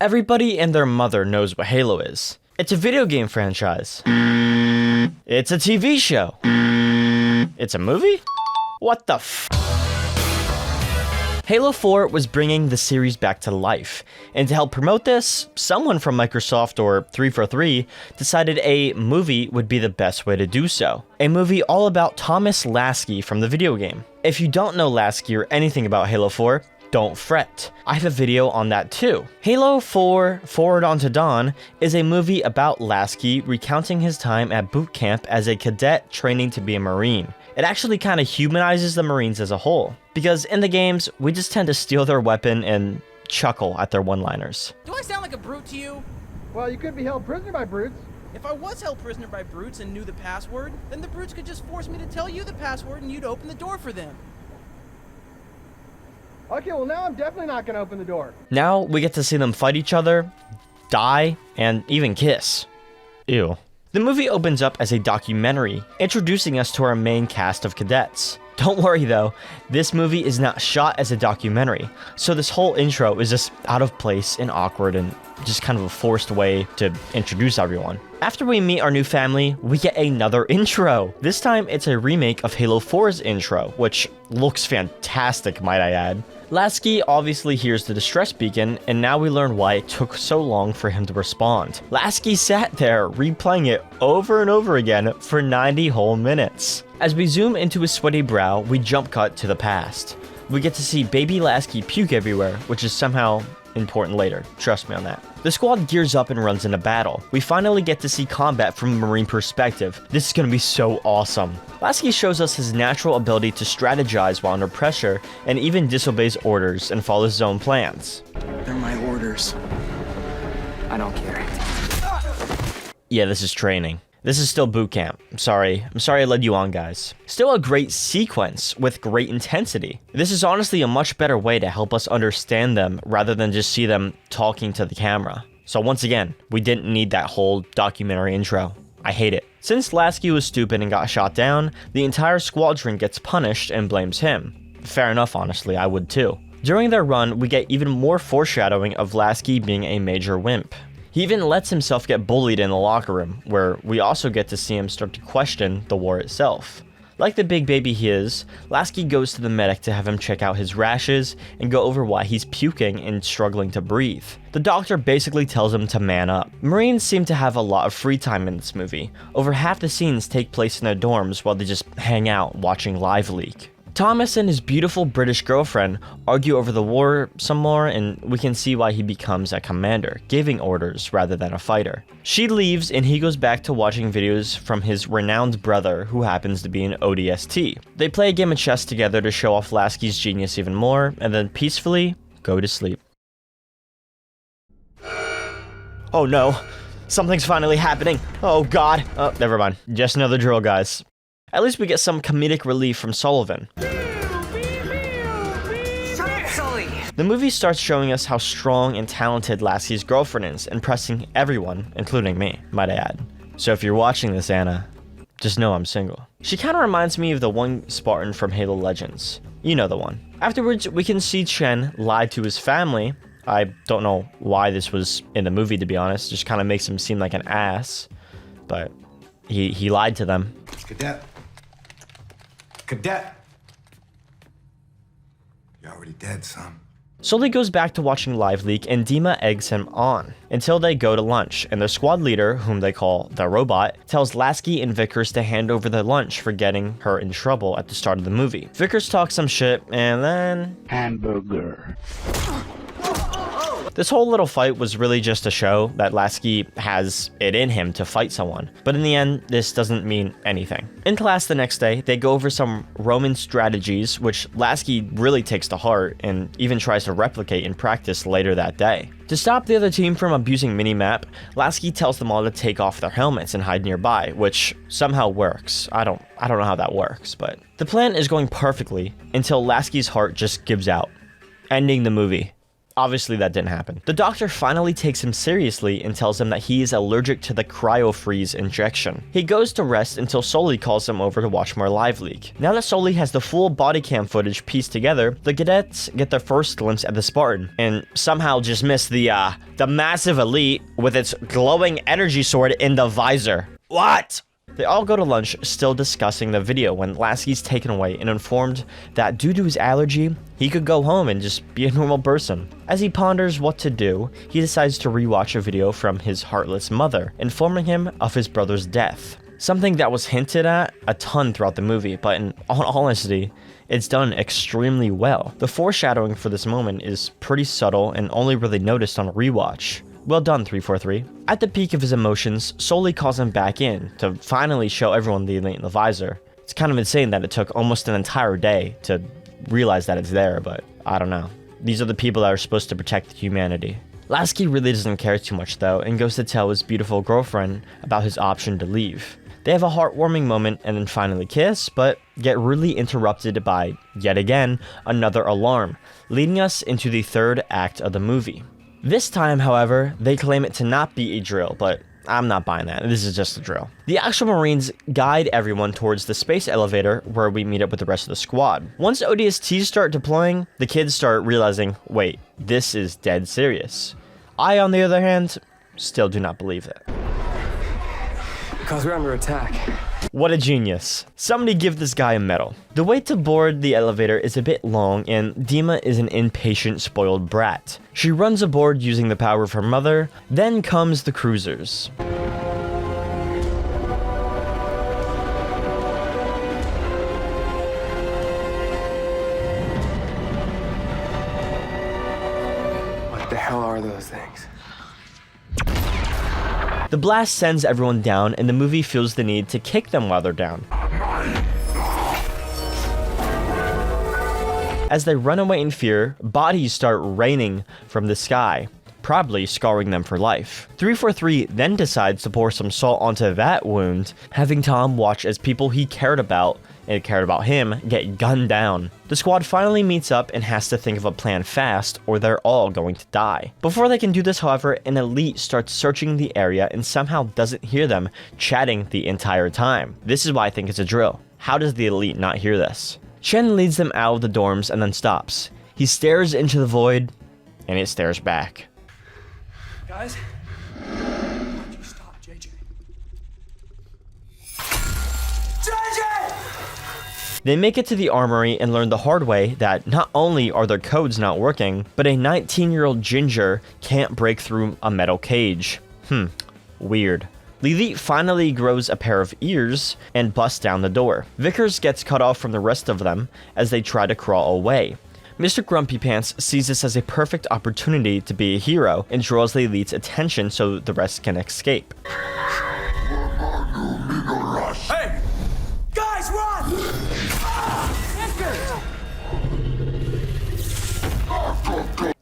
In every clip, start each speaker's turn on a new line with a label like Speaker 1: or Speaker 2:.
Speaker 1: Everybody and their mother knows what Halo is. It's a video game franchise. It's a TV show. It's a movie? What the f? Halo 4 was bringing the series back to life, and to help promote this, someone from Microsoft or 343 decided a movie would be the best way to do so. A movie all about Thomas Lasky from the video game. If you don't know Lasky or anything about Halo 4, don't fret. I have a video on that too. Halo 4 Forward Unto Dawn is a movie about Lasky recounting his time at boot camp as a cadet training to be a Marine. It actually kind of humanizes the Marines as a whole, because in the games, we just tend to steal their weapon and chuckle at their one-liners.
Speaker 2: Do I sound like a brute to you?
Speaker 3: Well, you could be held prisoner by brutes.
Speaker 2: If I was held prisoner by brutes and knew the password, then the brutes could just force me to tell you the password and you'd open the door for them.
Speaker 3: Okay, well now I'm definitely not gonna open the door.
Speaker 1: Now we get to see them fight each other, die, and even kiss. Ew. The movie opens up as a documentary, introducing us to our main cast of cadets. Don't worry though, this movie is not shot as a documentary, so this whole intro is just out of place and awkward and just kind of a forced way to introduce everyone. After we meet our new family, we get another intro. This time it's a remake of Halo 4's intro, which looks fantastic, might I add. Lasky obviously hears the distress beacon, and now we learn why it took so long for him to respond. Lasky sat there replaying it over and over again for 90 whole minutes. As we zoom into his sweaty brow, we jump cut to the past. We get to see baby Lasky puke everywhere, which is somehow important later, trust me on that. The squad gears up and runs into battle. We finally get to see combat from a Marine perspective. This is gonna be so awesome. Lasky shows us his natural ability to strategize while under pressure and even disobeys orders and follows his own plans.
Speaker 4: They're my orders. I don't care.
Speaker 1: Yeah, this is training. This is still boot camp. I'm sorry I led you on, guys. Still a great sequence with great intensity. This is honestly a much better way to help us understand them rather than just see them talking to the camera. So once again, we didn't need that whole documentary intro. I hate it. Since Lasky was stupid and got shot down, the entire squadron gets punished and blames him. Fair enough, honestly, I would too. During their run, we get even more foreshadowing of Lasky being a major wimp. He even lets himself get bullied in the locker room, where we also get to see him start to question the war itself. Like the big baby he is, Lasky goes to the medic to have him check out his rashes and go over why he's puking and struggling to breathe. The doctor basically tells him to man up. Marines seem to have a lot of free time in this movie. Over half the scenes take place in their dorms while they just hang out watching Live Leak. Thomas and his beautiful British girlfriend argue over the war some more, and we can see why he becomes a commander, giving orders rather than a fighter. She leaves and he goes back to watching videos from his renowned brother, who happens to be an ODST. They play a game of chess together to show off Lasky's genius even more, and then peacefully go to sleep. Oh no, something's finally happening. Oh god. Oh, never mind. Just another drill, guys. At least we get some comedic relief from Sullivan. The movie starts showing us how strong and talented Lasky's girlfriend is, impressing everyone, including me, might I add. So if you're watching this, Anna, just know I'm single. She kind of reminds me of the one Spartan from Halo Legends. You know the one. Afterwards, we can see Chen lie to his family. I don't know why this was in the movie, to be honest. Just kind of makes him seem like an ass. But he lied to them.
Speaker 5: Cadet. Cadet! You're already dead, son.
Speaker 1: Sully goes back to watching Live Leak and Dima eggs him on, until they go to lunch, and their squad leader, whom they call the Robot, tells Lasky and Vickers to hand over the lunch for getting her in trouble at the start of the movie. Vickers talks some shit, and then...
Speaker 6: hamburger.
Speaker 1: This whole little fight was really just a show that Lasky has it in him to fight someone, but in the end, this doesn't mean anything. In class the next day, they go over some Roman strategies, which Lasky really takes to heart and even tries to replicate in practice later that day. To stop the other team from abusing Minimap, Lasky tells them all to take off their helmets and hide nearby, which somehow works. I don't know how that works, but the plan is going perfectly until Lasky's heart just gives out, ending the movie. Obviously, that didn't happen. The doctor finally takes him seriously and tells him that he is allergic to the cryo-freeze injection. He goes to rest until Sully calls him over to watch more live leak. Now that Sully has the full body cam footage pieced together, the cadets get their first glimpse at the Spartan and somehow just miss the massive elite with its glowing energy sword in the visor. What? They all go to lunch, still discussing the video, when Lasky's taken away and informed that due to his allergy, he could go home and just be a normal person. As he ponders what to do, he decides to rewatch a video from his heartless mother, informing him of his brother's death. Something that was hinted at a ton throughout the movie, but in all honesty, it's done extremely well. The foreshadowing for this moment is pretty subtle and only really noticed on a rewatch. Well done, 343. At the peak of his emotions, Sully calls him back in to finally show everyone the elite in the visor. It's kind of insane that it took almost an entire day to realize that it's there, but I don't know. These are the people that are supposed to protect humanity. Lasky really doesn't care too much though, and goes to tell his beautiful girlfriend about his option to leave. They have a heartwarming moment and then finally kiss, but get really interrupted by, yet again, another alarm, leading us into the third act of the movie. This time, however, they claim it to not be a drill, but I'm not buying that. This is just a drill. The actual Marines guide everyone towards the space elevator where we meet up with the rest of the squad. Once ODSTs start deploying, the kids start realizing, wait, this is dead serious. I, on the other hand, still do not believe it.
Speaker 4: Because we're under attack.
Speaker 1: What a genius. Somebody give this guy a medal. The wait to board the elevator is a bit long, and Dima is an impatient, spoiled brat. She runs aboard using the power of her mother, then comes the cruisers.
Speaker 4: What the hell are those things?
Speaker 1: The blast sends everyone down, and the movie feels the need to kick them while they're down. As they run away in fear, bodies start raining from the sky, probably scarring them for life. 343 then decides to pour some salt onto that wound, having Tom watch as people he cared about and cared about him get gunned down. The squad finally meets up and has to think of a plan fast, or they're all going to die. Before they can do this, however, an elite starts searching the area and somehow doesn't hear them chatting the entire time. This is why I think it's a drill. How does the elite not hear this? Chen leads them out of the dorms and then stops. He stares into the void, and it stares back.
Speaker 4: Guys? Why'd you stop, JJ? JJ!
Speaker 1: They make it to the armory and learn the hard way that not only are their codes not working, but a 19-year-old ginger can't break through a metal cage. Weird. Lily finally grows a pair of ears and busts down the door. Vickers gets cut off from the rest of them as they try to crawl away. Mr. Grumpy Pants sees this as a perfect opportunity to be a hero and draws the elite's attention so the rest can escape.
Speaker 4: Hey! Guys, run!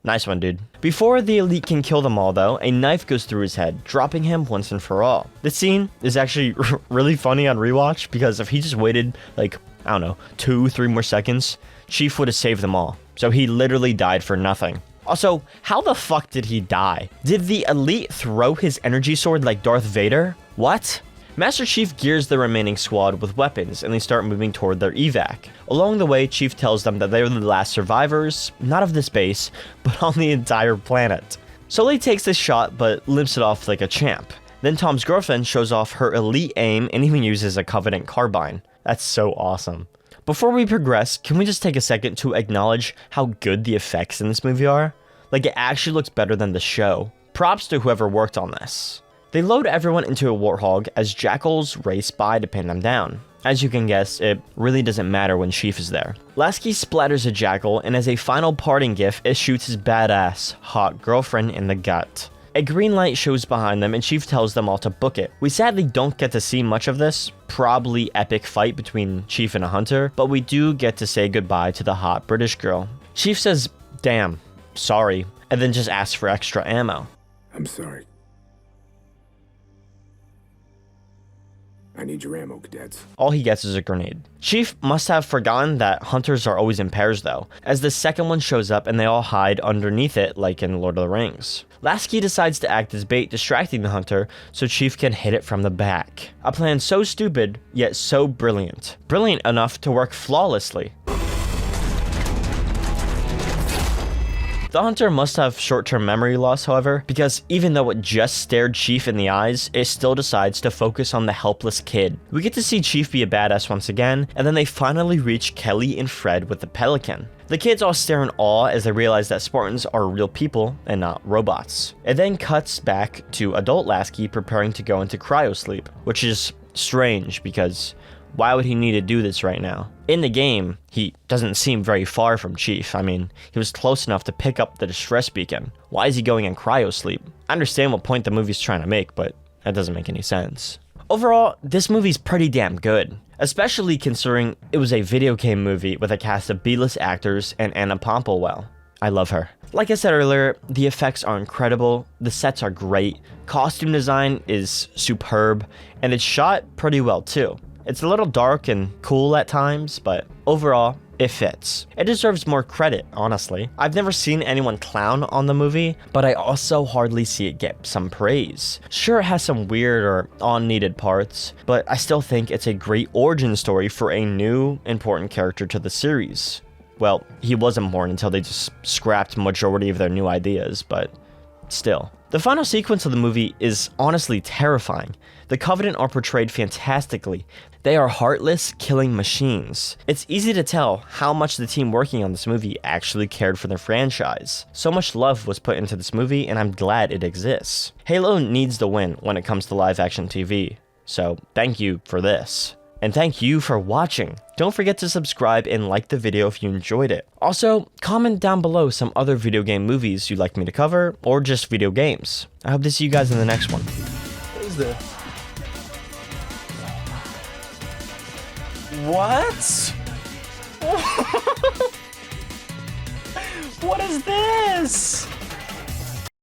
Speaker 1: Nice one, dude. Before the elite can kill them all, though, a knife goes through his head, dropping him once and for all. This scene is actually really funny on rewatch, because if he just waited, like, I don't know, 2-3 more seconds, Chief would have saved them all. So he literally died for nothing. Also, how the fuck did he die? Did the elite throw his energy sword like Darth Vader? What? Master Chief gears the remaining squad with weapons, and they start moving toward their evac. Along the way, Chief tells them that they are the last survivors, not of this base, but on the entire planet. Sully takes this shot, but limps it off like a champ. Then Tom's girlfriend shows off her elite aim and even uses a Covenant carbine. That's so awesome. Before we progress, can we just take a second to acknowledge how good the effects in this movie are? Like, it actually looks better than the show. Props to whoever worked on this. They load everyone into a Warthog as jackals race by to pin them down. As you can guess, it really doesn't matter when Chief is there. Lasky splatters a jackal, and as a final parting gift, it shoots his badass, hot girlfriend in the gut. A green light shows behind them, and Chief tells them all to book it. We sadly don't get to see much of this probably epic fight between Chief and a hunter, but we do get to say goodbye to the hot British girl. Chief says, "Damn, sorry," and then just asks for extra ammo.
Speaker 5: I'm sorry. I need your ammo, cadets.
Speaker 1: All he gets is a grenade. Chief must have forgotten that hunters are always in pairs though, as the second one shows up and they all hide underneath it like in Lord of the Rings. Lasky decides to act as bait, distracting the hunter so Chief can hit it from the back. A plan so stupid, yet so brilliant. Brilliant enough to work flawlessly. The hunter must have short-term memory loss, however, because even though it just stared Chief in the eyes, it still decides to focus on the helpless kid. We get to see Chief be a badass once again, and then they finally reach Kelly and Fred with the Pelican. The kids all stare in awe as they realize that Spartans are real people and not robots. It then cuts back to adult Lasky preparing to go into cryosleep, which is strange because why would he need to do this right now? In the game, he doesn't seem very far from Chief. I mean, he was close enough to pick up the distress beacon. Why is he going in cryosleep? I understand what point the movie's trying to make, but that doesn't make any sense. Overall, this movie's pretty damn good, especially considering it was a video game movie with a cast of B-list actors and Anna Pomplewell. I love her. Like I said earlier, the effects are incredible, the sets are great, costume design is superb, and it's shot pretty well too. It's a little dark and cool at times, but overall, it fits. It deserves more credit, honestly. I've never seen anyone clown on the movie, but I also hardly see it get some praise. Sure, it has some weird or unneeded parts, but I still think it's a great origin story for a new, important character to the series. Well, he wasn't born until they just scrapped majority of their new ideas, but still. The final sequence of the movie is honestly terrifying. The Covenant are portrayed fantastically. They are heartless, killing machines. It's easy to tell how much the team working on this movie actually cared for the franchise. So much love was put into this movie, and I'm glad it exists. Halo needs the win when it comes to live-action TV, so thank you for this. And thank you for watching. Don't forget to subscribe and like the video if you enjoyed it. Also, comment down below some other video game movies you'd like me to cover, or just video games. I hope to see you guys in the next one.
Speaker 6: What is this? What? What is this?